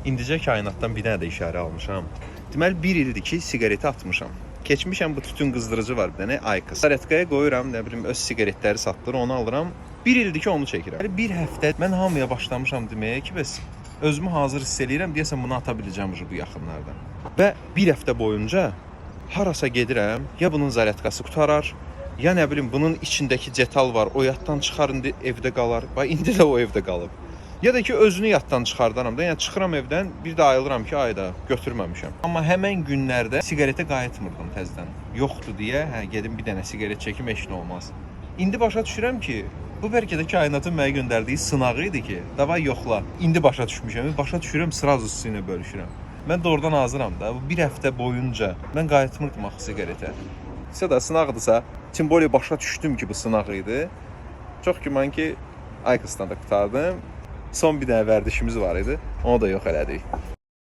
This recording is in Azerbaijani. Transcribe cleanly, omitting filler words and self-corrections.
İndicə kainatdan bir dənə də işarə almışam. Deməli 1 ildir ki, siqareti atmışam. Keçmişəm bu tütün qızdırıcı var bir dənə Aykız. Zaretkaya qoyuram, nə bilim öz siqaretləri satılır, onu alıram. 1 ildir ki onu çəkirəm. Bir həftə mən hamıya başlamışam deməyə ki, bəs özümü hazır hiss eləyirəm, deyəsən bunu ata biləcəm bu yaxınlarda. Və bir həftə boyunca harasa gedirəm, ya bunun zaretkası qutarar, ya nə bilim bunun içindəki detal var, o yaddan çıxar indi evdə qalar. Bax indi də o evdə qalıb. Ya da ki özünü yaddan çıxardaram da, yəni çıxıram evdən, bir də ayılıram ki, ayda götürməmişəm. Amma həmən günlərdə siqaretə qayıtmırdım təzədən. Yoxdur deyə, gedim bir dənə siqaret çəkim, heç nə olmaz. İndi başa düşürəm ki, bu bəlkə də kainatın mənə göndərdiyi sınağı idi ki, davay yoxla. İndi başa düşmüşəm, başa düşürəm, sıraz üstünə bölüşürəm. Mən doğrudan hazıram da, bu bir həftə boyunca mən qayıtmırdım axı siqaretə. İsə də sınaqdırsa, tim bolya başa düşdüm ki, bu sınaq idi. Çox güman ki, Aykızdan da qutardım. Son bir dənə vərdişimiz var idi. Onu da yox elədik.